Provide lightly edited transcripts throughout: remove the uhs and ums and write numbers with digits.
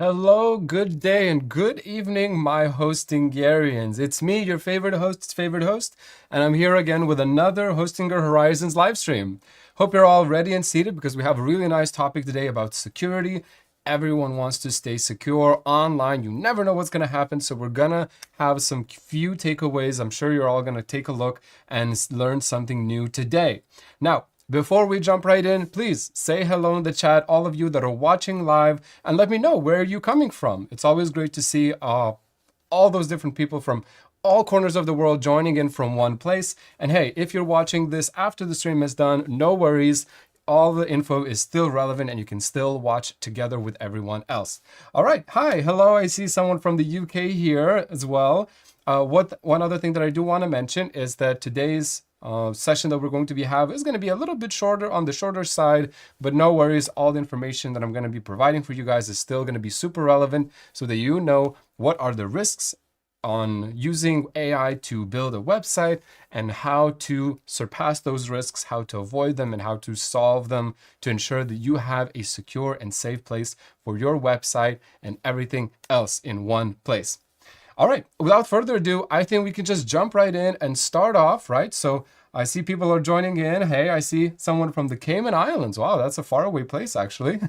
Hello, good day, and good evening, my Hostingarians. It's me, your favorite host's favorite host, and I'm here again with another Hostinger Horizons live stream. Hope you're all ready and seated because we have a really nice topic today about security. Everyone wants to stay secure online. You never know what's going to happen, so we're going to have some few takeaways. I'm sure you're all going to take a look and learn something new today. Now, before we jump right in, please say hello in the chat, all of you that are watching live, and let me know where you're coming from. It's always great to see all those different people from all corners of the world joining in from one place. And hey, if you're watching this after the stream is done, no worries. All the info is still relevant and you can still watch together with everyone else. All right. Hi. Hello. I see someone from the UK here as well. One other thing that I do want to mention is that today's session that we're going to is going to be a little bit shorter on the shorter side, but no worries. All the information that I'm going to be providing for you guys is still going to be super relevant so that you know what are the risks on using AI to build a website and how to surpass those risks, how to avoid them, and how to solve them to ensure that you have a secure and safe place for your website and everything else in one place. All right, without further ado, I think we can just jump right in and start off, right? So I see people are joining in. Hey, I see someone from the Cayman Islands. Wow, that's a faraway place, actually.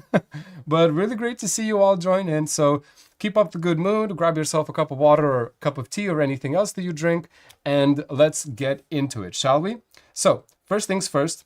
But really great to see you all join in. So keep up the good mood, grab yourself a cup of water or a cup of tea or anything else that you drink, and let's get into it, shall we? So first things first,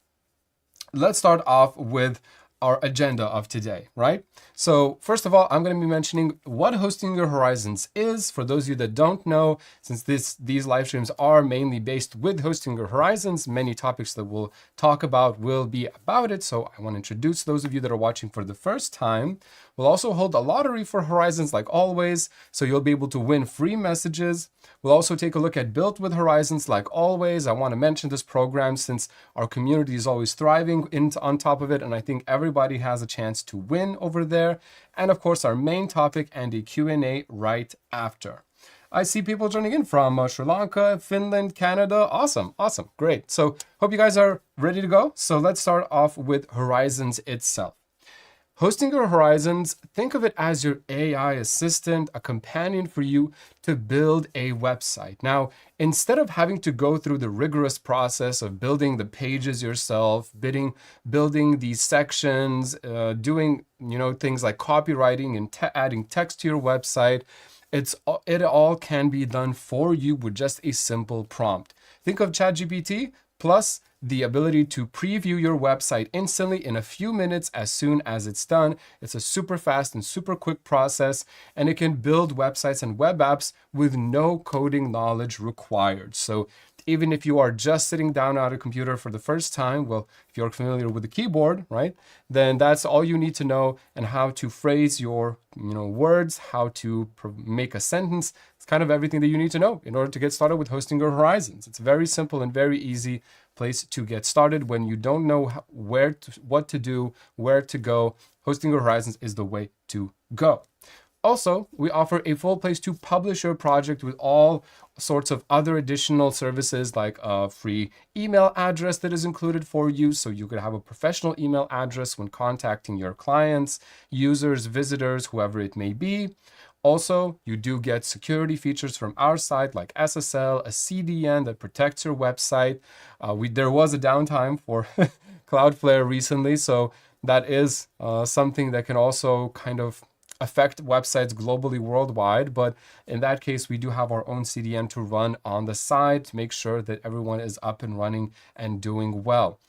let's start off with our agenda of today, right? So first of all, I'm going to be mentioning what Hostinger Horizons is. For those of you that don't know, since these live streams are mainly based with Hostinger Horizons, many topics that we'll talk about will be about it. So I want to introduce those of you that are watching for the first time. We'll also hold a lottery for Horizons like always, so you'll be able to win free messages. We'll also take a look at Built with Horizons like always. I want to mention this program since our community is always thriving on top of it, and I think everybody has a chance to win over there. And of course, our main topic and a Q&A right after. I see people joining in from Sri Lanka, Finland, Canada. Awesome, awesome, great. So hope you guys are ready to go. So let's start off with Horizons itself. Hostinger Horizons, think of it as your AI assistant, a companion for you to build a website. Now, instead of having to go through the rigorous process of building the pages yourself, building these sections, doing things like copywriting and adding text to your website, it all can be done for you with just a simple prompt. Think of ChatGPT plus the ability to preview your website instantly in a few minutes as soon as it's done. It's a super fast and super quick process, and it can build websites and web apps with no coding knowledge required. So even if you are just sitting down at a computer for the first time, well, if you're familiar with the keyboard, right, then that's all you need to know, and how to phrase your words, how to make a sentence. It's kind of everything that you need to know in order to get started with Hostinger Horizons. It's very simple and very easy place to get started when you don't know what to do, where to go. Hostinger Horizons is the way to go. Also, we offer a full place to publish your project with all sorts of other additional services, like a free email address that is included for you, so you could have a professional email address when contacting your clients, users, visitors, whoever it may be. Also, you do get security features from our side like SSL, a CDN that protects your website. There was a downtime for Cloudflare recently, so that is something that can also kind of affect websites globally, worldwide. But in that case, we do have our own CDN to run on the side to make sure that everyone is up and running and doing well.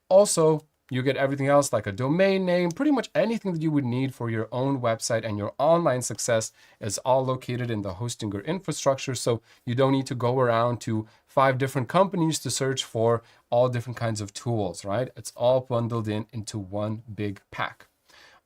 Also, you get everything else like a domain name, pretty much anything that you would need for your own website and your online success is all located in the Hostinger infrastructure. So you don't need to go around to 5 different companies to search for all different kinds of tools, right? It's all bundled into one big pack.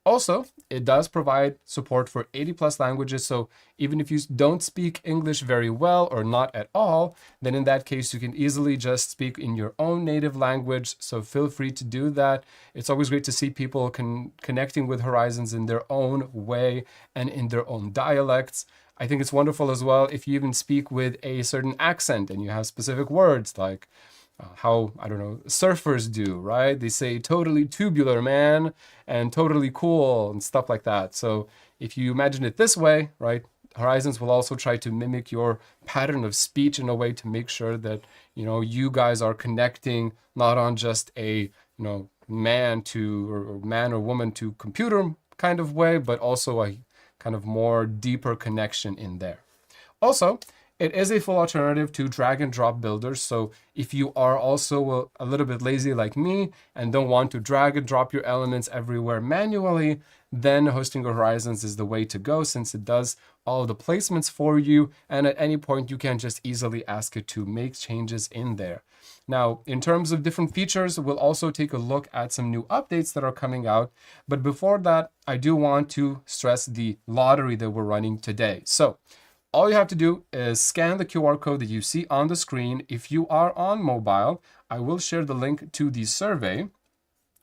Also, it does provide support for 80 plus languages. So even if you don't speak English very well or not at all, then in that case, you can easily just speak in your own native language. So feel free to do that. It's always great to see people connecting with Horizons in their own way and in their own dialects. I think it's wonderful as well if you even speak with a certain accent and you have specific words like how, I don't know, surfers do, right? They say totally tubular, man, and totally cool and stuff like that. So if you imagine it this way, right, Horizons will also try to mimic your pattern of speech in a way to make sure that, you guys are connecting not on just a, man to, or man or woman to computer kind of way, but also a kind of more deeper connection in there. Also, it is a full alternative to drag and drop builders. So if you are also a little bit lazy like me and don't want to drag and drop your elements everywhere manually, then Hostinger Horizons is the way to go, since it does all of the placements for you. And at any point, you can just easily ask it to make changes in there. Now, in terms of different features, we'll also take a look at some new updates that are coming out. But before that, I do want to stress the lottery that we're running today. So all you have to do is scan the QR code that you see on the screen. If you are on mobile, I will share the link to the survey,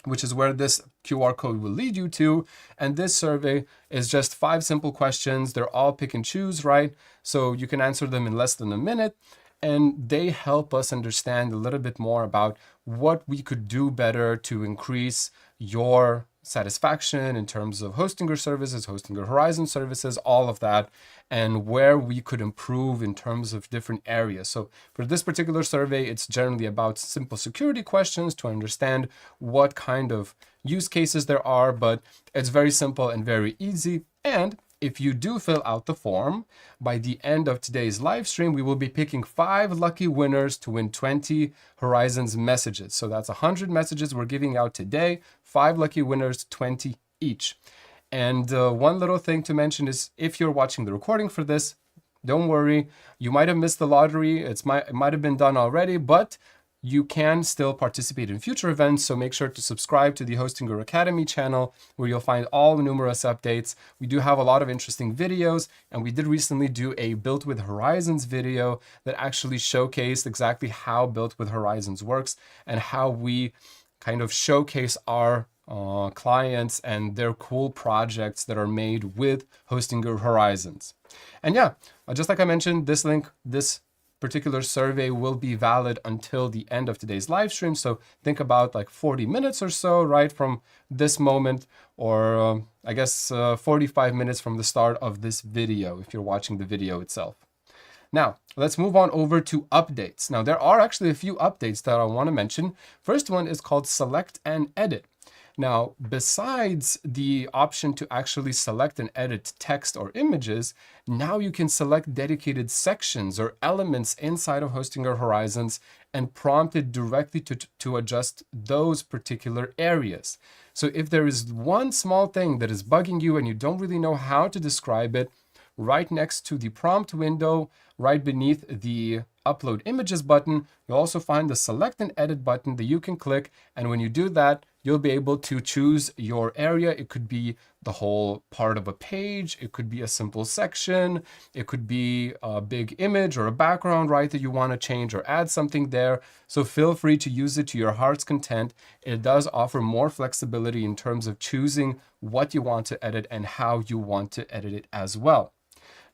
which is where this QR code will lead you to. And this survey is just 5 simple questions. They're all pick and choose, right? So you can answer them in less than a minute. And they help us understand a little bit more about what we could do better to increase your satisfaction in terms of Hostinger services, Hostinger Horizon services, all of that, and where we could improve in terms of different areas. So for this particular survey, it's generally about simple security questions to understand what kind of use cases there are, but it's very simple and very easy. And if you do fill out the form, by the end of today's live stream, we will be picking 5 lucky winners to win 20 Horizons messages. So that's 100 messages we're giving out today, 5 lucky winners, 20 each. And one little thing to mention is if you're watching the recording for this, don't worry, you might have missed the lottery. It might have been done already, but you can still participate in future events, so make sure to subscribe to the Hostinger Academy channel, where you'll find all the numerous updates. We do have a lot of interesting videos, and we did recently do a Built with Horizons video that actually showcased exactly how Built with Horizons works and how we kind of showcase our clients and their cool projects that are made with Hostinger Horizons. And yeah, just like I mentioned, this link, this particular survey will be valid until the end of today's live stream. So think about like 40 minutes or so, right, from this moment, or I guess 45 minutes from the start of this video, if you're watching the video itself. Now, let's move on over to updates. Now, there are actually a few updates that I want to mention. First one is called Select and Edit. Now, besides the option to actually select and edit text or images, now you can select dedicated sections or elements inside of Hostinger Horizons and prompt it directly to adjust those particular areas. So if there is one small thing that is bugging you and you don't really know how to describe it, right next to the prompt window, right beneath the Upload Images button, you'll also find the Select and Edit button that you can click. And when you do that, you'll be able to choose your area. It could be the whole part of a page. It could be a simple section. It could be a big image or a background, right, that you want to change or add something there. So feel free to use it to your heart's content. It does offer more flexibility in terms of choosing what you want to edit and how you want to edit it as well.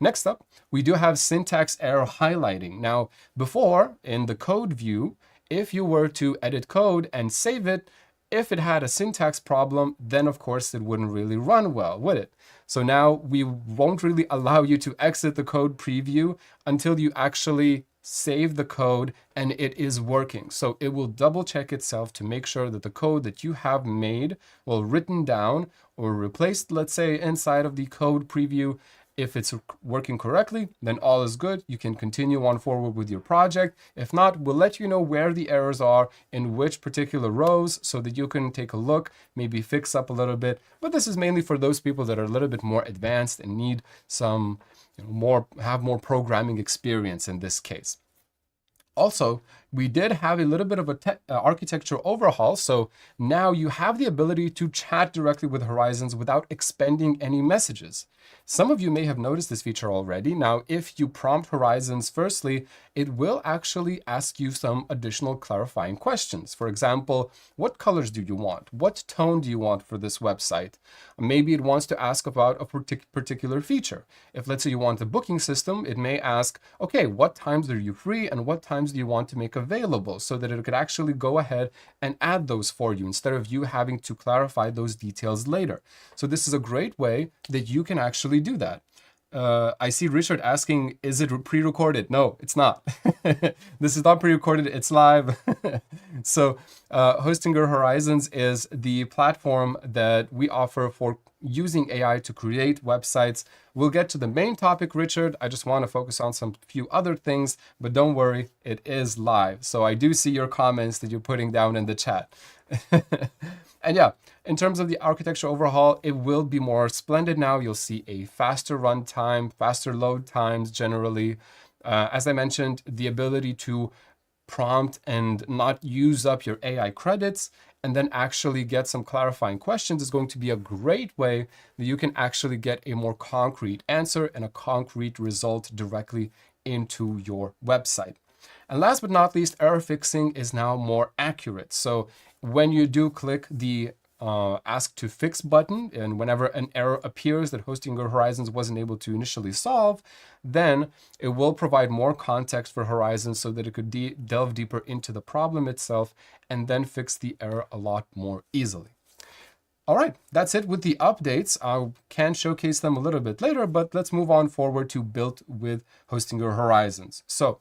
Next up, we do have syntax error highlighting. Now, before, in the code view, if you were to edit code and save it, if it had a syntax problem, then of course it wouldn't really run well, would it? So now we won't really allow you to exit the code preview until you actually save the code and it is working. So it will double check itself to make sure that the code that you have made, well, written down or replaced, let's say, inside of the code preview, if it's working correctly, then all is good. You can continue on forward with your project. If not, we'll let you know where the errors are in which particular rows so that you can take a look, maybe fix up a little bit. But this is mainly for those people that are a little bit more advanced and need some, have more programming experience in this case. Also, we did have a little bit of a architecture overhaul. So now you have the ability to chat directly with Horizons without expending any messages. Some of you may have noticed this feature already. Now, if you prompt Horizons firstly, it will actually ask you some additional clarifying questions. For example, what colors do you want? What tone do you want for this website? Maybe it wants to ask about a particular feature. If, let's say, you want a booking system, it may ask, okay, what times are you free and what times do you want to make available so that it could actually go ahead and add those for you instead of you having to clarify those details later. So this is a great way that you can actually do that. I see Richard asking, is it pre-recorded? No, it's not. This is not pre-recorded, it's live. So Hostinger Horizons is the platform that we offer for using AI to create websites. We'll get to the main topic, Richard. I just want to focus on some few other things, but don't worry, it is live. So I do see your comments that you're putting down in the chat. And yeah, in terms of the architecture overhaul, it will be more splendid now. You'll see a faster runtime, faster load times generally. As I mentioned, the ability to prompt and not use up your AI credits and then actually get some clarifying questions is going to be a great way that you can actually get a more concrete answer and a concrete result directly into your website. And last but not least, error fixing is now more accurate. So when you do click the Ask to Fix button, and whenever an error appears that Hostinger Horizons wasn't able to initially solve, then it will provide more context for Horizons so that it could delve deeper into the problem itself and then fix the error a lot more easily. All right, that's it with the updates. I can showcase them a little bit later, but let's move on forward to Built with Hostinger Horizons. So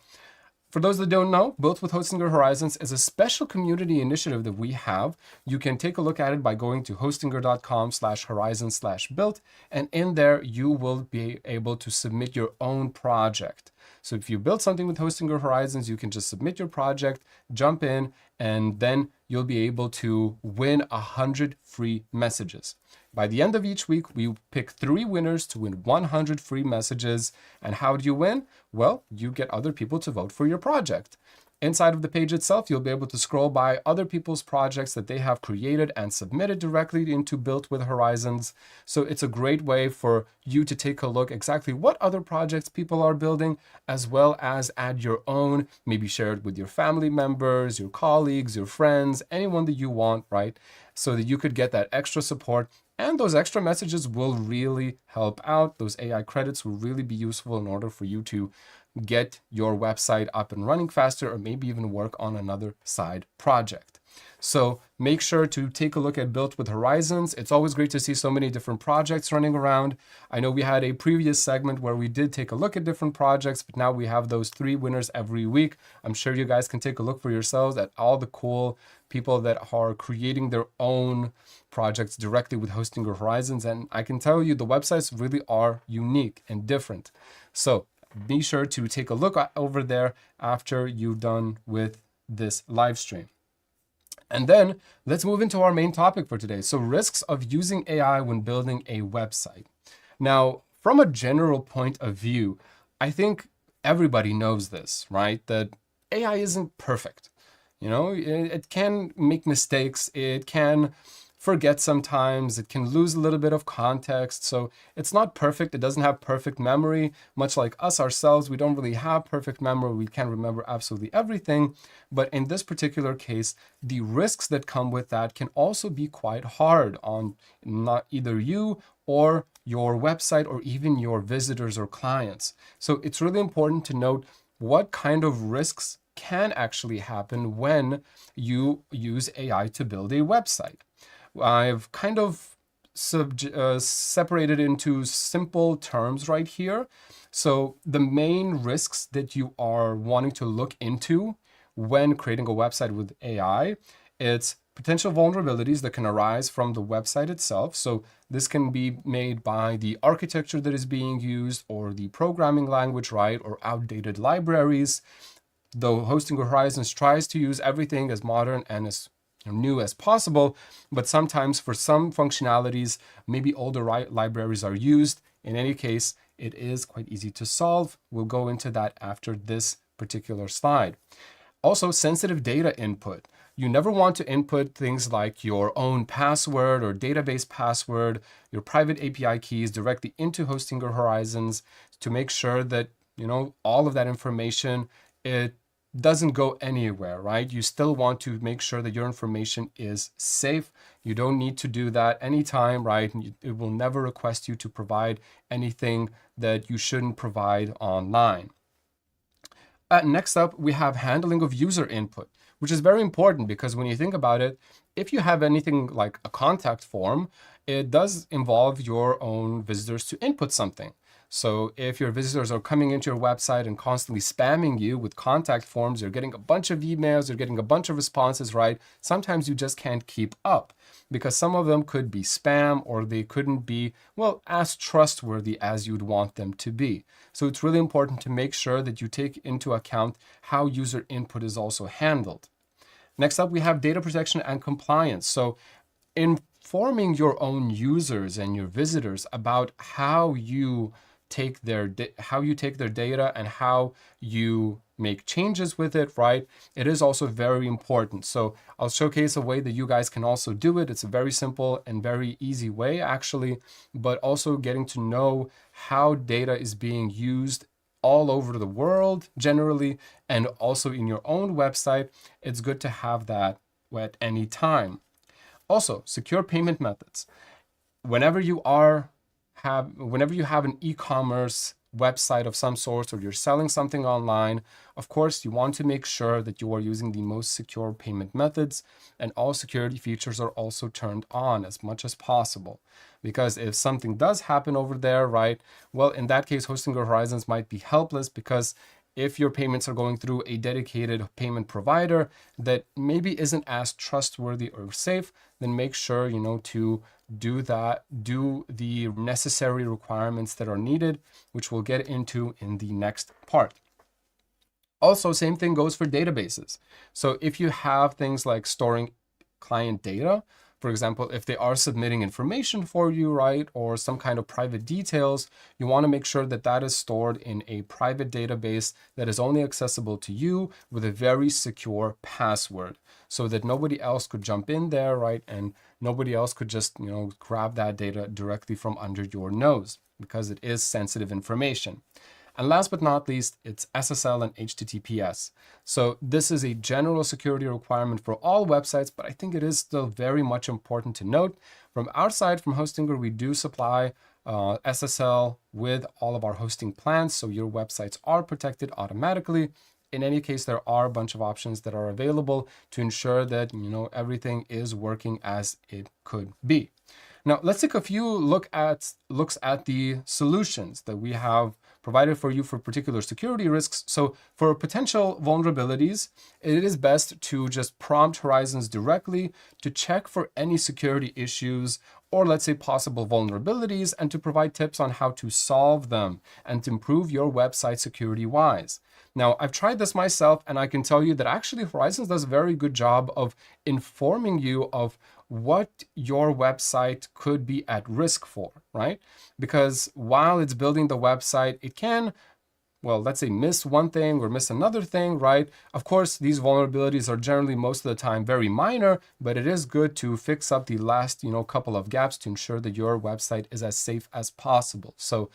for those that don't know, Built with Hostinger Horizons is a special community initiative that we have. You can take a look at it by going to hostinger.com/horizons/built, and in there you will be able to submit your own project. So if you build something with Hostinger Horizons, you can just submit your project, jump in, and then you'll be able to win 100 free messages. By the end of each week, we pick 3 winners to win 100 free messages. And how do you win? Well, you get other people to vote for your project. Inside of the page itself, you'll be able to scroll by other people's projects that they have created and submitted directly into Built with Horizons. So it's a great way for you to take a look exactly what other projects people are building, as well as add your own, maybe share it with your family members, your colleagues, your friends, anyone that you want, right? So that you could get that extra support. And those extra messages will really help out. Those AI credits will really be useful in order for you to get your website up and running faster, or maybe even work on another side project. So make sure to take a look at Built with Horizons. It's always great to see so many different projects running around. I know we had a previous segment where we did take a look at different projects, but now we have those 3 winners every week. I'm sure you guys can take a look for yourselves at all the cool people that are creating their own projects directly with Hostinger Horizons. And I can tell you the websites really are unique and different. So be sure to take a look over there after you're done with this live stream. And then let's move into our main topic for today. So risks of using AI when building a website. Now, from a general point of view, I think everybody knows this, right? That AI isn't perfect. You know, it can make mistakes. It can forget sometimes. It can lose a little bit of context. So it's not perfect. It doesn't have perfect memory. Much like us ourselves, we don't really have perfect memory. We can't remember absolutely everything. But in this particular case, the risks that come with that can also be quite hard on not either you or your website or even your visitors or clients. So it's really important to note what kind of risks can actually happen when you use AI to build a website. I've kind of separated into simple terms right here. So the main risks that you are wanting to look into when creating a website with AI, it's potential vulnerabilities that can arise from the website itself. So this can be made by the architecture that is being used or the programming language, right? Or outdated libraries. Though Hostinger Horizons tries to use everything as modern and as new as possible, but sometimes for some functionalities, maybe older libraries are used. In any case, it is quite easy to solve. We'll go into that after this particular slide. Also, sensitive data input. You never want to input things like your own password or database password, your private API keys directly into Hostinger Horizons to make sure that, you know, all of that information, it doesn't go anywhere, right? You still want to make sure that your information is safe. You don't need to do that anytime, right? It will never request you to provide anything that you shouldn't provide online. Next up, we have handling of user input, which is very important because when you think about it, if you have anything like a contact form, it does involve your own visitors to input something. So if your visitors are coming into your website and constantly spamming you with contact forms, you're getting a bunch of emails, you're getting a bunch of responses, right? Sometimes you just can't keep up because some of them could be spam or they couldn't be, well, as trustworthy as you'd want them to be. So it's really important to make sure that you take into account how user input is also handled. Next up, we have data protection and compliance. So informing your own users and your visitors about how you take their data and how you make changes with it, right? It is also very important. So I'll showcase a way that you guys can also do it. It's a very simple and very easy way actually, but also getting to know how data is being used all over the world generally, and also in your own website. It's good to have that at any time. Also, secure payment methods. Whenever you have an e-commerce website of some sort or you're selling something online, of course, you want to make sure that you are using the most secure payment methods, and all security features are also turned on as much as possible. Because if something does happen over there, right, well, in that case, Hostinger Horizons might be helpless, because if your payments are going through a dedicated payment provider that maybe isn't as trustworthy or safe, then make sure, to do the necessary requirements that are needed, which we'll get into in the next part. Also, same thing goes for databases. So if you have things like storing client data, for example, if they are submitting information for you, right, or some kind of private details, you want to make sure that that is stored in a private database that is only accessible to you with a very secure password, so that nobody else could jump in there, right, and nobody else could just, grab that data directly from under your nose, because it is sensitive information. And last but not least, it's SSL and HTTPS. So this is a general security requirement for all websites, but I think it is still very much important to note. From our side, from Hostinger, we do supply SSL with all of our hosting plans, so your websites are protected automatically. In any case, there are a bunch of options that are available to ensure that, everything is working as it could be. Now, let's take a few looks at the solutions that we have provided for you for particular security risks. So for potential vulnerabilities, it is best to just prompt Horizons directly to check for any security issues or, let's say, possible vulnerabilities, and to provide tips on how to solve them and to improve your website security-wise. Now, I've tried this myself, and I can tell you that actually Horizons does a very good job of informing you of what your website could be at risk for, right? Because while it's building the website, it can, well, let's say miss one thing or miss another thing, right? Of course, these vulnerabilities are generally most of the time very minor, but it is good to fix up the last, couple of gaps to ensure that your website is as safe as possible. So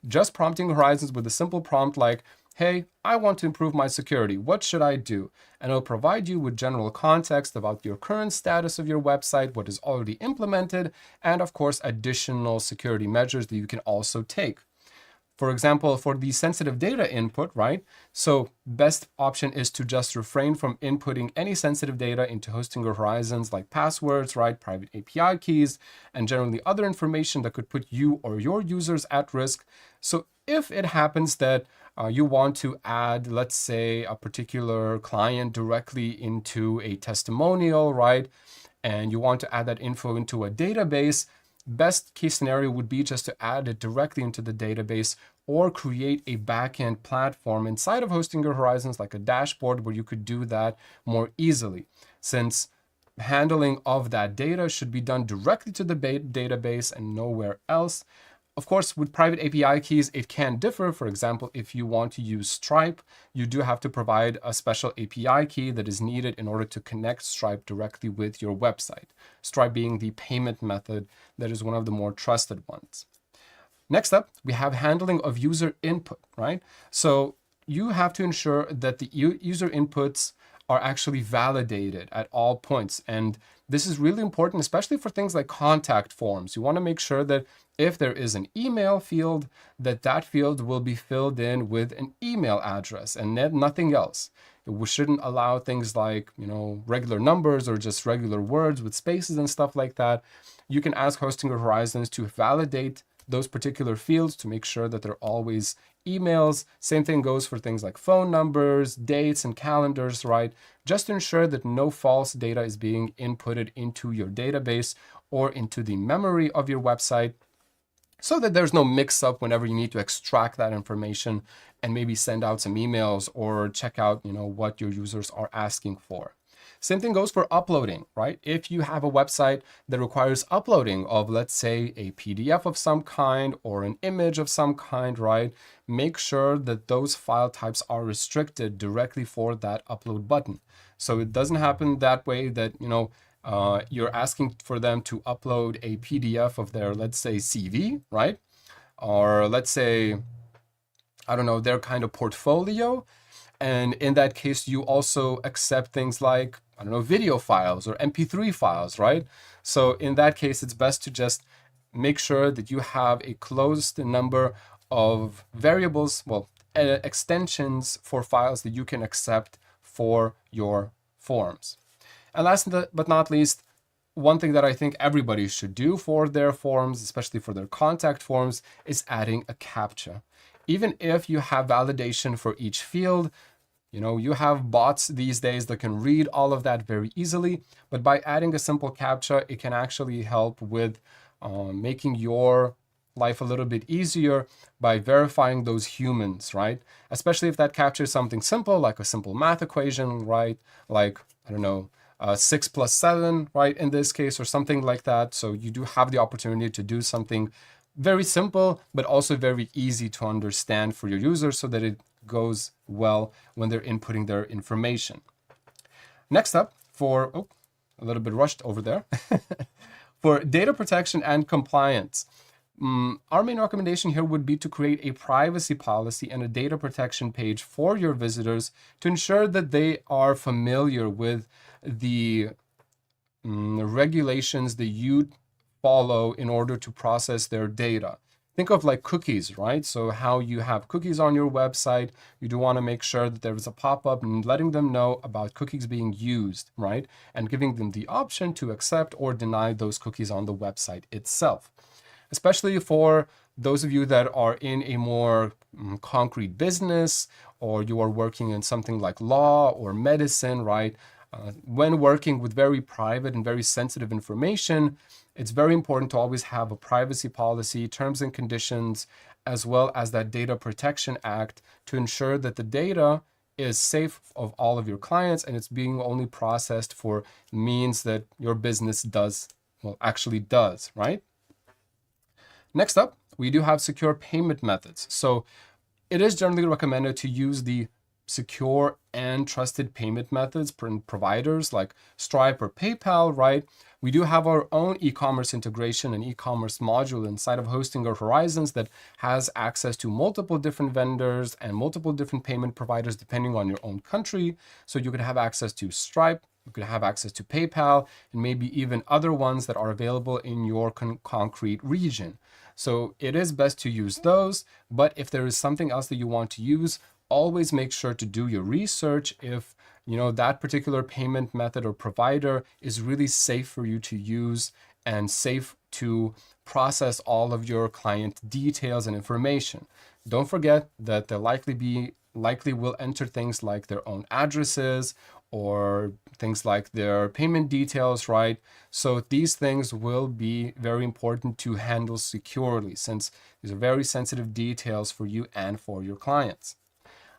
just prompting Horizons with a simple prompt like, hey, I want to improve my security. What should I do? And it'll provide you with general context about your current status of your website, what is already implemented, and of course, additional security measures that you can also take. For example, for the sensitive data input, right? So best option is to just refrain from inputting any sensitive data into Hostinger Horizons, like passwords, right? Private API keys, and generally other information that could put you or your users at risk. So if it happens that you want to add, let's say, a particular client directly into a testimonial, right? And you want to add that info into a database, best case scenario would be just to add it directly into the database or create a backend platform inside of Hostinger Horizons, like a dashboard where you could do that more easily, since handling of that data should be done directly to the database and nowhere else. Of course, with private API keys, it can differ. For example, if you want to use Stripe, you do have to provide a special API key that is needed in order to connect Stripe directly with your website. Stripe being the payment method that is one of the more trusted ones. Next up, we have handling of user input, right? So you have to ensure that the user inputs are actually validated at all points. And this is really important, especially for things like contact forms. You want to make sure that if there is an email field, that field will be filled in with an email address and nothing else. We shouldn't allow things like, regular numbers or just regular words with spaces and stuff like that. You can ask Hostinger Horizons to validate those particular fields to make sure that they're always emails. Same thing goes for things like phone numbers, dates, and calendars, right? Just to ensure that no false data is being inputted into your database or into the memory of your website, so that there's no mix-up whenever you need to extract that information and maybe send out some emails or check out, what your users are asking for. Same thing goes for uploading, right? If you have a website that requires uploading of, let's say, a PDF of some kind or an image of some kind, right? Make sure that those file types are restricted directly for that upload button. So it doesn't happen that way that, you're asking for them to upload a PDF of their, let's say, CV, right? Or let's say, I don't know, their kind of portfolio. And in that case, you also accept things like, I don't know, video files or MP3 files, right? So in that case, it's best to just make sure that you have a closed number of variables, extensions for files that you can accept for your forms. And last but not least, one thing that I think everybody should do for their forms, especially for their contact forms, is adding a CAPTCHA. Even if you have validation for each field, you have bots these days that can read all of that very easily, but by adding a simple CAPTCHA, it can actually help with making your life a little bit easier by verifying those humans, right? Especially if that CAPTCHA is something simple, like a simple math equation, right? Like, 6 plus 7, right, in this case, or something like that. So you do have the opportunity to do something very simple, but also very easy to understand for your users so that it goes well when they're inputting their information. Next up, a little bit rushed over there, for data protection and compliance. Our main recommendation here would be to create a privacy policy and a data protection page for your visitors to ensure that they are familiar with the regulations that you follow in order to process their data. Think of like cookies, right? So how you have cookies on your website, you do want to make sure that there is a pop-up and letting them know about cookies being used, right? And giving them the option to accept or deny those cookies on the website itself. Especially for those of you that are in a more concrete business, or you are working in something like law or medicine, right? When working with very private and very sensitive information, it's very important to always have a privacy policy, terms and conditions, as well as that Data Protection Act to ensure that the data is safe of all of your clients and it's being only processed for means that your business actually does, right? Next up, we do have secure payment methods. So it is generally recommended to use the secure and trusted payment methods providers like Stripe or PayPal, right? We do have our own e-commerce integration and e-commerce module inside of Hostinger Horizons that has access to multiple different vendors and multiple different payment providers depending on your own country. So you could have access to Stripe, you could have access to PayPal, and maybe even other ones that are available in your concrete region. So it is best to use those, but if there is something else that you want to use, always make sure to do your research if that particular payment method or provider is really safe for you to use and safe to process all of your client details and information. Don't forget that they likely will enter things like their own addresses or things like their payment details, right? So these things will be very important to handle securely since these are very sensitive details for you and for your clients.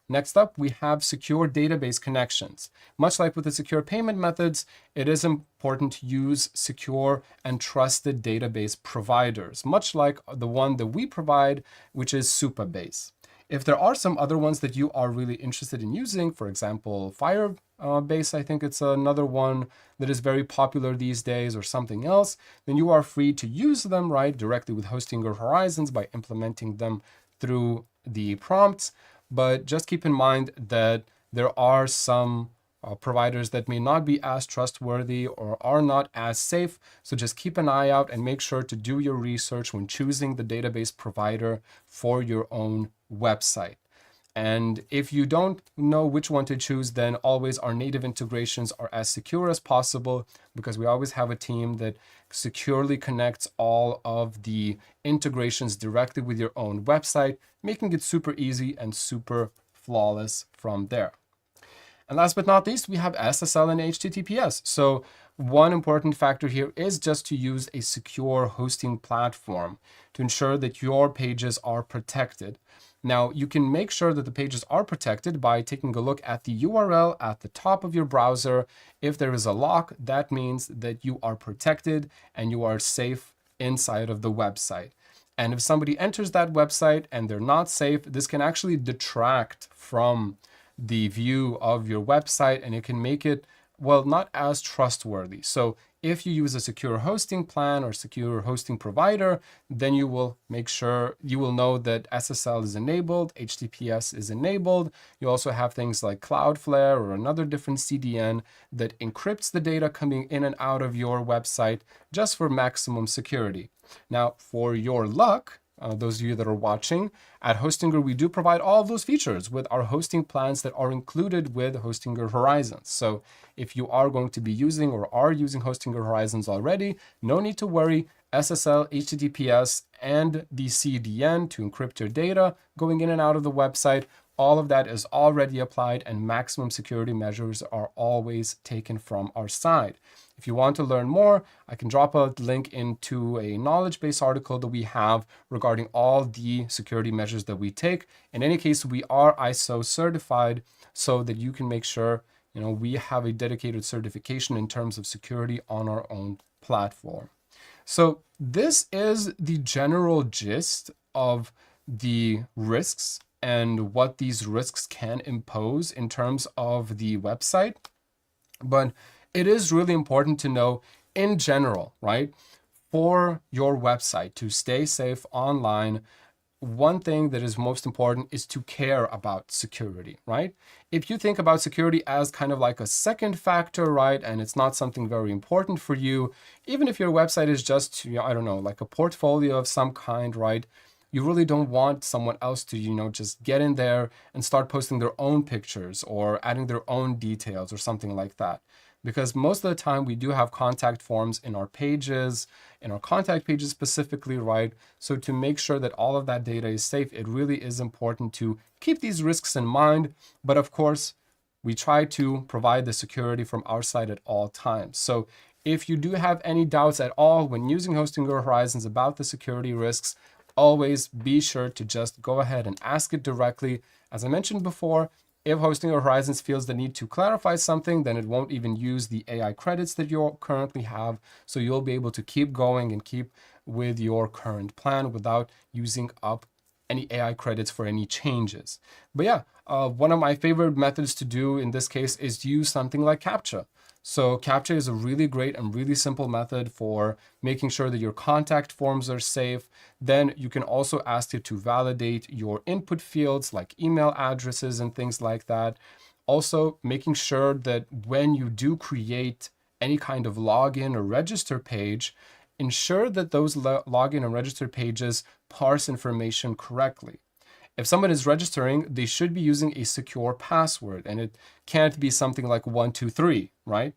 Next up, we have secure database connections. Much like with the secure payment methods, it is important to use secure and trusted database providers, much like the one that we provide, which is Supabase. If there are some other ones that you are really interested in using, for example, Firebase, I think it's another one that is very popular these days, or something else, then you are free to use them, right, directly with Hostinger Horizons by implementing them through the prompts. But just keep in mind that there are some providers that may not be as trustworthy or are not as safe. So just keep an eye out and make sure to do your research when choosing the database provider for your own website. And if you don't know which one to choose, then always our native integrations are as secure as possible, because we always have a team that securely connects all of the integrations directly with your own website, making it super easy and super flawless from there. And last but not least, we have SSL and HTTPS. So one important factor here is just to use a secure hosting platform to ensure that your pages are protected. Now, you can make sure that the pages are protected by taking a look at the URL at the top of your browser. If there is a lock, that means that you are protected and you are safe inside of the website. And if somebody enters that website and they're not safe, this can actually detract from the view of your website, and it can make it, well, not as trustworthy. So if you use a secure hosting plan or secure hosting provider, then you will make sure, you will know that SSL is enabled, HTTPS is enabled. You also have things like Cloudflare or another different CDN that encrypts the data coming in and out of your website just for maximum security. Now, for your luck, those of you that are watching, at Hostinger, we do provide all of those features with our hosting plans that are included with Hostinger Horizons. So if you are going to be using or are using Hostinger Horizons already, no need to worry. SSL, HTTPS, and the CDN to encrypt your data going in and out of the website, all of that is already applied, and maximum security measures are always taken from our side. If you want to learn more, I can drop a link into a knowledge base article that we have regarding all the security measures that we take. In any case, we are ISO certified so that you can make sure, we have a dedicated certification in terms of security on our own platform. So this is the general gist of the risks and what these risks can impose in terms of the website. But it is really important to know in general, right? For your website to stay safe online, one thing that is most important is to care about security, right? If you think about security as kind of like a second factor, right, and it's not something very important for you, even if your website is just, I don't know, like a portfolio of some kind, right? You really don't want someone else to, just get in there and start posting their own pictures or adding their own details or something like that. Because most of the time we do have contact forms in our pages, in our contact pages specifically, right? So to make sure that all of that data is safe, it really is important to keep these risks in mind. But of course, we try to provide the security from our side at all times. So if you do have any doubts at all when using Hostinger Horizons about the security risks, always be sure to just go ahead and ask it directly. As I mentioned before, if Hostinger Horizons feels the need to clarify something, then it won't even use the AI credits that you currently have. So you'll be able to keep going and keep with your current plan without using up any AI credits for any changes. But yeah, one of my favorite methods to do in this case is to use something like CAPTCHA. So CAPTCHA is a really great and really simple method for making sure that your contact forms are safe. Then you can also ask it to validate your input fields like email addresses and things like that. Also, making sure that when you do create any kind of login or register page, ensure that those login and register pages parse information correctly. If someone is registering, they should be using a secure password, and it can't be something like 123, right?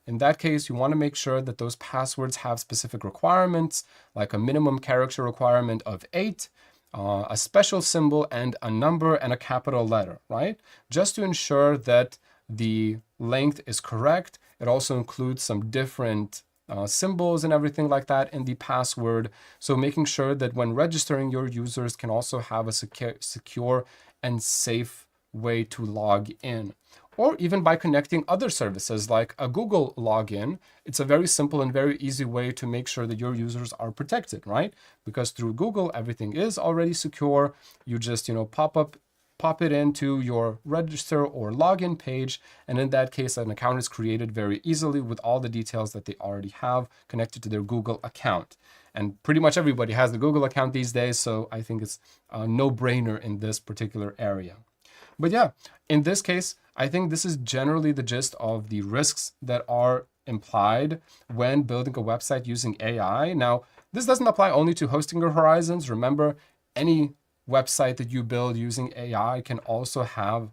In that case, you want to make sure that those passwords have specific requirements, like a minimum character requirement of 8, a special symbol and a number and a capital letter, right? Just to ensure that the length is correct. It also includes some different symbols and everything like that in the password. So making sure that when registering, your users can also have a secure and safe way to log in. Or even by connecting other services like a Google login, it's a very simple and very easy way to make sure that your users are protected, right? Because through Google, everything is already secure. You just, pop it into your register or login page. And in that case, an account is created very easily with all the details that they already have connected to their Google account. And pretty much everybody has the Google account these days. So I think it's a no-brainer in this particular area. But yeah, in this case, I think this is generally the gist of the risks that are implied when building a website using AI. Now, this doesn't apply only to Hostinger Horizons. Remember, any website that you build using AI can also have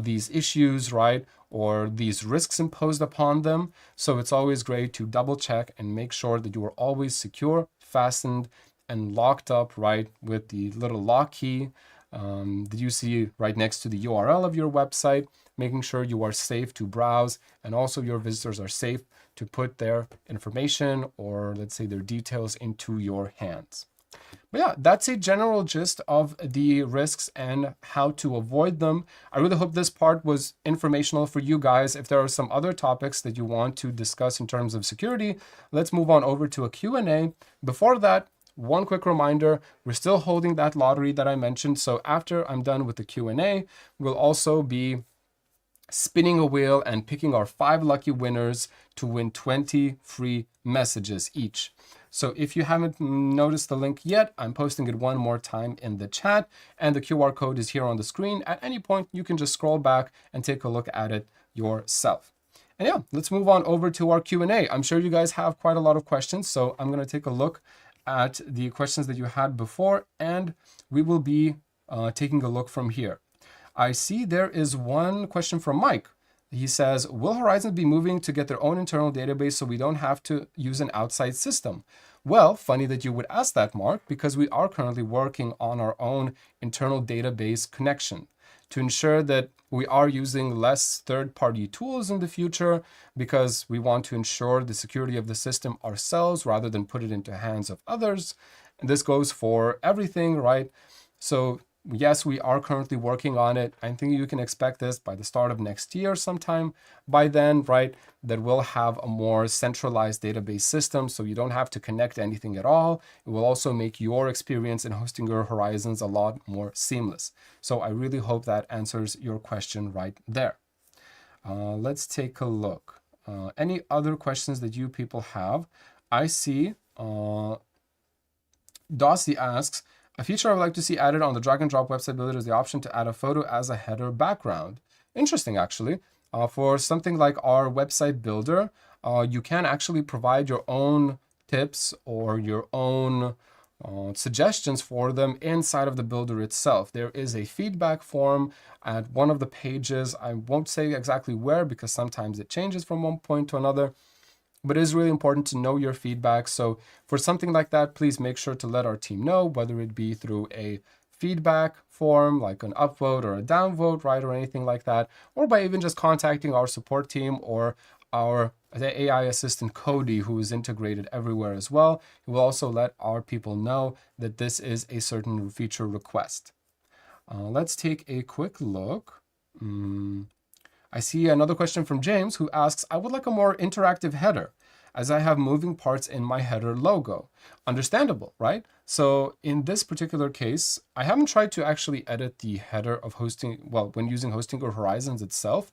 these issues, right? Or these risks imposed upon them. So it's always great to double check and make sure that you are always secure, fastened, and locked up, right, with the little lock key that you see right next to the URL of your website, making sure you are safe to browse and also your visitors are safe to put their information or let's say their details into your hands. But yeah, that's a general gist of the risks and how to avoid them. I really hope this part was informational for you guys. If there are some other topics that you want to discuss in terms of security, let's move on over to a Q&A. Before that, one quick reminder, we're still holding that lottery that I mentioned. So after I'm done with the Q&A, we'll also be spinning a wheel and picking our 5 lucky winners to win 20 free messages each. So if you haven't noticed the link yet, I'm posting it one more time in the chat, and the QR code is here on the screen. At any point, you can just scroll back and take a look at it yourself. And yeah, let's move on over to our Q&A. I'm sure you guys have quite a lot of questions, so I'm going to take a look at the questions that you had before, and we will be taking a look from here. I see there is one question from Mike. He says, will Horizon be moving to get their own internal database so we don't have to use an outside system? Well, funny that you would ask that, Mark, because we are currently working on our own internal database connection to ensure that we are using less third-party tools in the future, because we want to ensure the security of the system ourselves rather than put it into hands of others. And this goes for everything, right? So yes, we are currently working on it. I think you can expect this by the start of next year sometime. By then, right, that we'll have a more centralized database system so you don't have to connect anything at all. It will also make your experience in Hostinger Horizons a lot more seamless. So I really hope that answers your question right there. Let's take a look. Any other questions that you people have? I see Dossie asks, a feature I would like to see added on the drag and drop website builder is the option to add a photo as a header background. Interesting, actually. For something like our website builder, you can actually provide your own tips or your own suggestions for them inside of the builder itself. There is a feedback form at one of the pages. I won't say exactly where because sometimes it changes from one point to another. But it is really important to know your feedback. So for something like that, please make sure to let our team know, whether it be through a feedback form, like an upvote or a downvote, right, or anything like that, or by even just contacting our support team or our AI assistant Cody, who is integrated everywhere as well. He will also let our people know that this is a certain feature request. Let's take a quick look. I see another question from James who asks, I would like a more interactive header as I have moving parts in my header logo. Understandable, right? So in this particular case, I haven't tried to actually edit the header of when using Hostinger Horizons itself,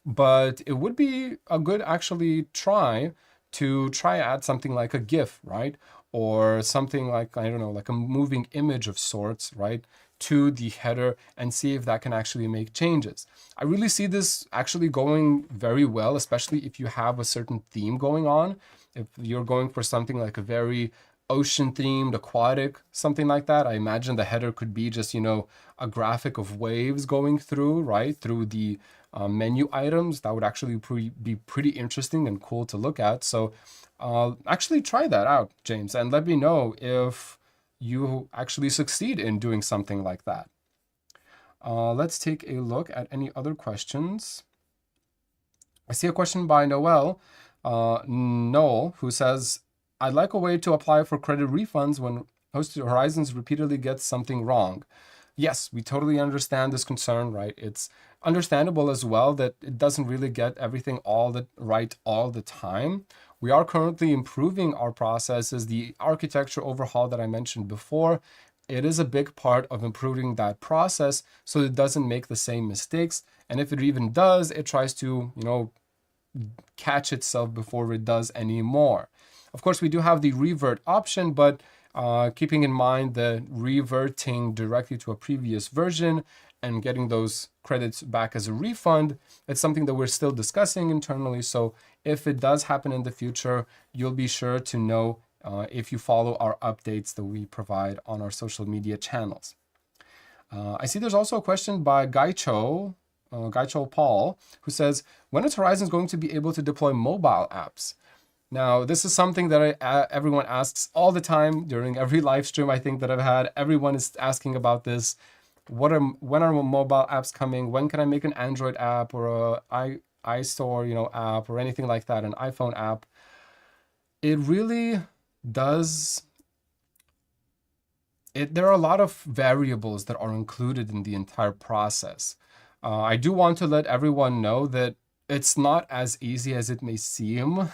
but it would be a good actually try to add something like a GIF, right? Or something like, I don't know, like a moving image of sorts, right? To the header and see if that can actually make changes. I really see this actually going very well, especially if you have a certain theme going on. If you're going for something like a very ocean themed, aquatic, something like that, I imagine the header could be just, you know, a graphic of waves going through, right, through the menu items. That would actually be pretty interesting and cool to look at. So actually try that out, James, and let me know if you actually succeed in doing something like that. Let's take a look at any other questions. I see a question by Noel, who says, I'd like a way to apply for credit refunds when Hosted Horizons repeatedly gets something wrong. Yes, we totally understand this concern, right? It's understandable as well that it doesn't really get everything right all the time. We are currently improving our processes. The architecture overhaul that I mentioned before, it is a big part of improving that process so it doesn't make the same mistakes. And if it even does, it tries to, you know, catch itself before it does any more. Of course, we do have the revert option, but keeping in mind that reverting directly to a previous version and getting those credits back as a refund. It's something that we're still discussing internally. So if it does happen in the future, you'll be sure to know if you follow our updates that we provide on our social media channels. I see there's also a question by Gaicho Paul, who says, when is Horizons going to be able to deploy mobile apps? Now, this is something that everyone asks all the time during every live stream I think that I've had. Everyone is asking about this. When are mobile apps coming? When can I make an Android app or a iStore, app or anything like that, an iPhone app? It really does. There are a lot of variables that are included in the entire process. I do want to let everyone know that it's not as easy as it may seem.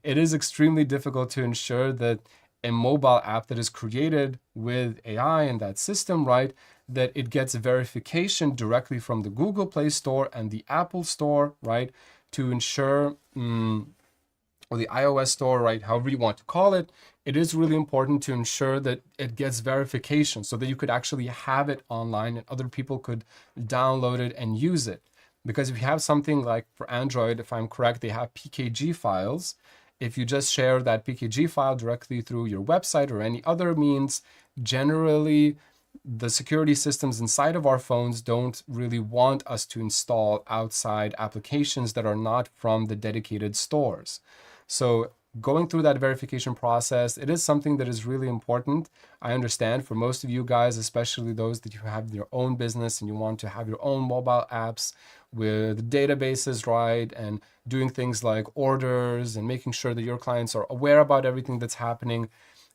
It is extremely difficult to ensure that a mobile app that is created with AI in that system, right, that it gets verification directly from the Google Play Store and the Apple Store, right, to ensure, or the iOS Store, right, however you want to call it. It is really important to ensure that it gets verification so that you could actually have it online and other people could download it and use it. Because if you have something like for Android, if I'm correct, they have PKG files. If you just share that PKG file directly through your website or any other means, generally the security systems inside of our phones don't really want us to install outside applications that are not from the dedicated stores. So going through that verification process, it is something that is really important. I understand for most of you guys, especially those that you have your own business and you want to have your own mobile apps with databases, right? And doing things like orders and making sure that your clients are aware about everything that's happening.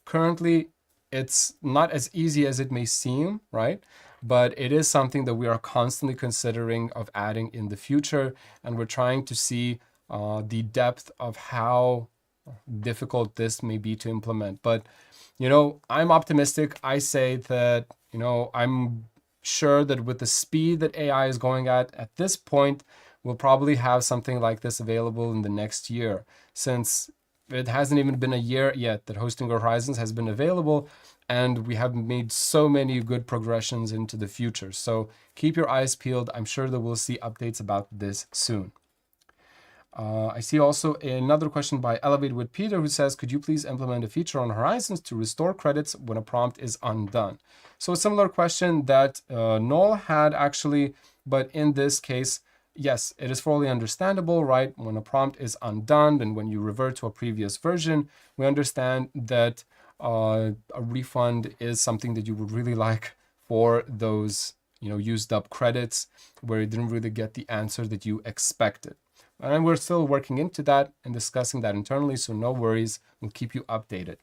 Currently, it's not as easy as it may seem, right? But it is something that we are constantly considering of adding in the future. And we're trying to see the depth of how difficult this may be to implement. But, I'm optimistic. I say that, I'm sure that with the speed that AI is going at this point, we'll probably have something like this available in the next year, since it hasn't even been a year yet that Hostinger Horizons has been available, and we have made so many good progressions into the future. So keep your eyes peeled. I'm sure that we'll see updates about this soon. I see also another question by Elevate with Peter, who says, could you please implement a feature on Horizons to restore credits when a prompt is undone? So a similar question that Noel had actually, but in this case, yes, it is fully understandable, right? When a prompt is undone and when you revert to a previous version, we understand that a refund is something that you would really like for those, used up credits where you didn't really get the answer that you expected. And we're still working into that and discussing that internally, so no worries, we'll keep you updated.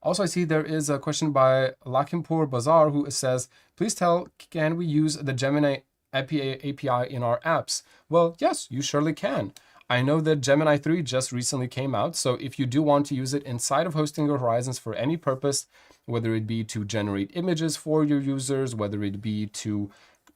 Also, I see there is a question by Lakhimpur Bazaar, who says, please tell, can we use the Gemini API in our apps? Well, yes, you surely can. I know that Gemini 3 just recently came out, so if you do want to use it inside of Hostinger Horizons for any purpose, whether it be to generate images for your users, whether it be to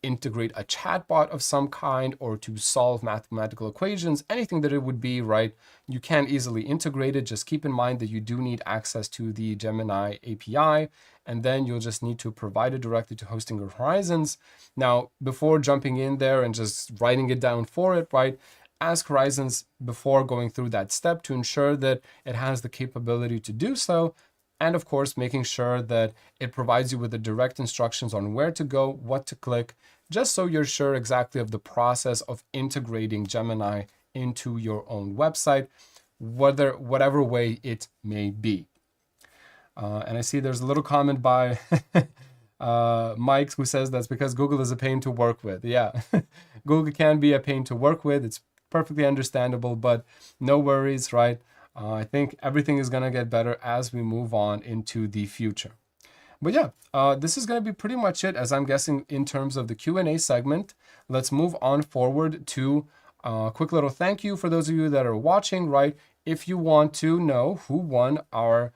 integrate a chatbot of some kind or to solve mathematical equations, anything that it would be, right? You can easily integrate it. Just keep in mind that you do need access to the Gemini API, and then you'll just need to provide it directly to Hostinger Horizons. Now, before jumping in there and just writing it down for it, right? Ask Horizons before going through that step to ensure that it has the capability to do so. And of course, making sure that it provides you with the direct instructions on where to go, what to click, just so you're sure exactly of the process of integrating Gemini into your own website, whatever way it may be. And I see there's a little comment by Mike, who says that's because Google is a pain to work with. Yeah, Google can be a pain to work with. It's perfectly understandable, but no worries, right? I think everything is going to get better as we move on into the future. But yeah, this is going to be pretty much it, as I'm guessing, in terms of the Q&A segment. Let's move on forward to a quick little thank you for those of you that are watching, right? If you want to know who won our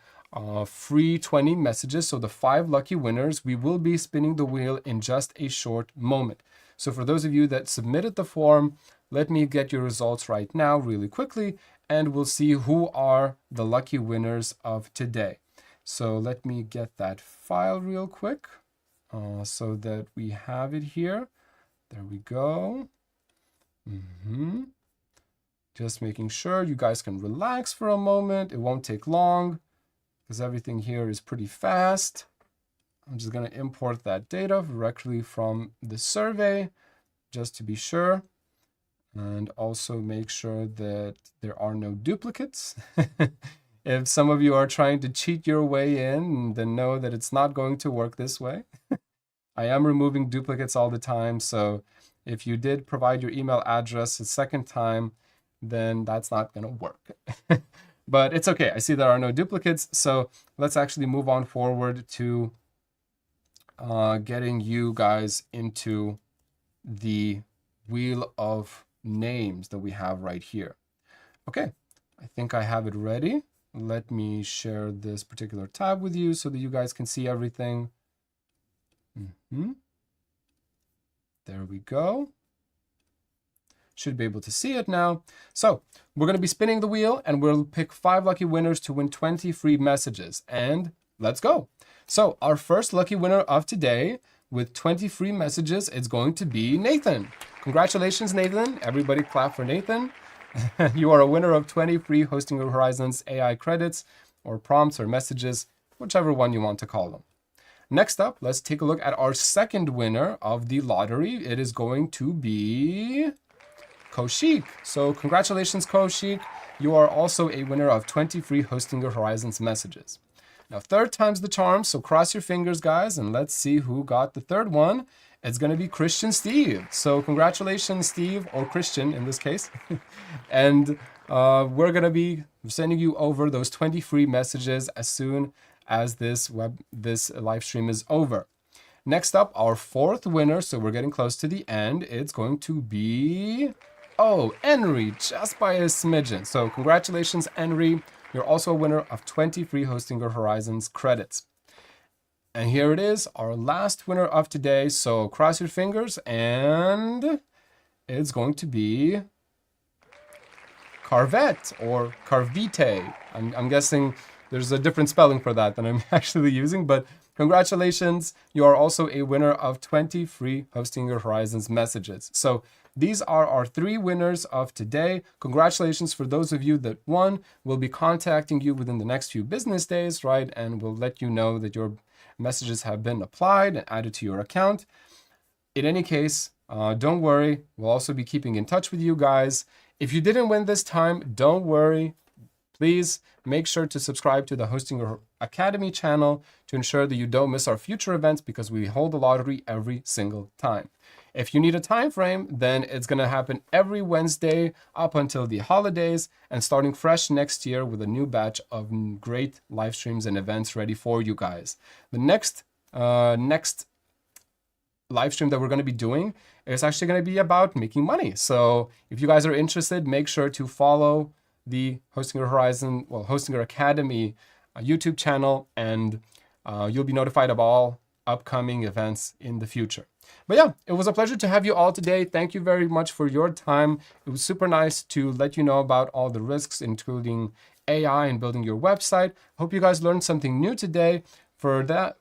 free 20 messages, so the 5 lucky winners, we will be spinning the wheel in just a short moment. So for those of you that submitted the form, let me get your results right now really quickly, and we'll see who are the lucky winners of today. So let me get that file real quick. so that we have it here. There we go. Just making sure you guys can relax for a moment. It won't take long because everything here is pretty fast. I'm just going to import that data directly from the survey just to be sure. And also make sure that there are no duplicates. If some of you are trying to cheat your way in, then know that it's not going to work this way. I am removing duplicates all the time, so if you did provide your email address a second time, then that's not going to work. But it's okay. I see there are no duplicates, so let's actually move on forward to getting you guys into the wheel of names that we have right here. Okay, I think I have it ready. Let me share this particular tab with you so that you guys can see everything. There we go. Should be able to see it now. So we're going to be spinning the wheel and we'll pick 5 lucky winners to win 20 free messages. And let's go. So our first lucky winner of today with 20 free messages is going to be Nathan. Congratulations, Nathan. Everybody clap for Nathan. You are a winner of 20 free Hostinger Horizons AI credits or prompts or messages, whichever one you want to call them. Next up, let's take a look at our second winner of the lottery. It is going to be Kaushik. So congratulations, Kaushik. You are also a winner of 20 free Hostinger Horizons messages. Now, third time's the charm, so cross your fingers, guys, and let's see who got the third one. It's going to be Christian Steve. So congratulations, Steve, or Christian in this case. And we're going to be sending you over those 20 free messages as soon as this live stream is over. Next up, our fourth winner, so we're getting close to the end. It's going to be, Henry, just by a smidgen. So congratulations, Henry. You're also a winner of 20 free Hostinger Horizons credits. And here it is, our last winner of today. So cross your fingers, and it's going to be Carvette or Carvite. I'm guessing there's a different spelling for that than I'm actually using, but congratulations. You are also a winner of 20 free Hostinger Horizons messages. So these are our 3 winners of today. Congratulations for those of you that won. We'll be contacting you within the next few business days, right? And we'll let you know that your messages have been applied and added to your account. In any case, don't worry. We'll also be keeping in touch with you guys. If you didn't win this time, don't worry. Please make sure to subscribe to the Hostinger Academy channel to ensure that you don't miss our future events, because we hold the lottery every single time. If you need a time frame, then it's going to happen every Wednesday up until the holidays, and starting fresh next year with a new batch of great live streams and events ready for you guys. The next live stream that we're going to be doing is actually going to be about making money. So if you guys are interested, make sure to follow the Hostinger Academy YouTube channel, and you'll be notified of all upcoming events in the future. But yeah, it was a pleasure to have you all today. Thank you very much for your time. It was super nice to let you know about all the risks, including AI and building your website. Hope you guys learned something new today. For that,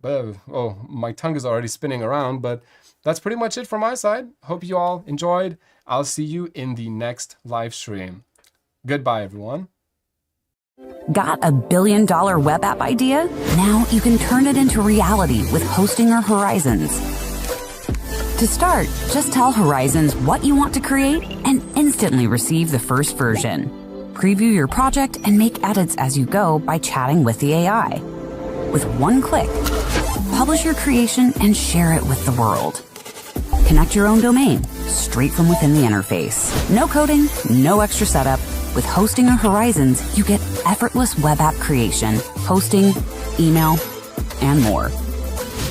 my tongue is already spinning around, but that's pretty much it from my side. Hope you all enjoyed. I'll see you in the next live stream. Goodbye, everyone. Got a $1 billion web app idea? Now you can turn it into reality with Hostinger Horizons. To start, just tell Horizons what you want to create and instantly receive the first version. Preview your project and make edits as you go by chatting with the AI. With one click, publish your creation and share it with the world. Connect your own domain straight from within the interface. No coding, no extra setup. With Hostinger Horizons, you get effortless web app creation, hosting, email, and more.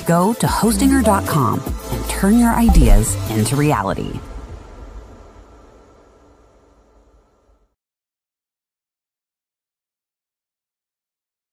Go to hostinger.com and turn your ideas into reality.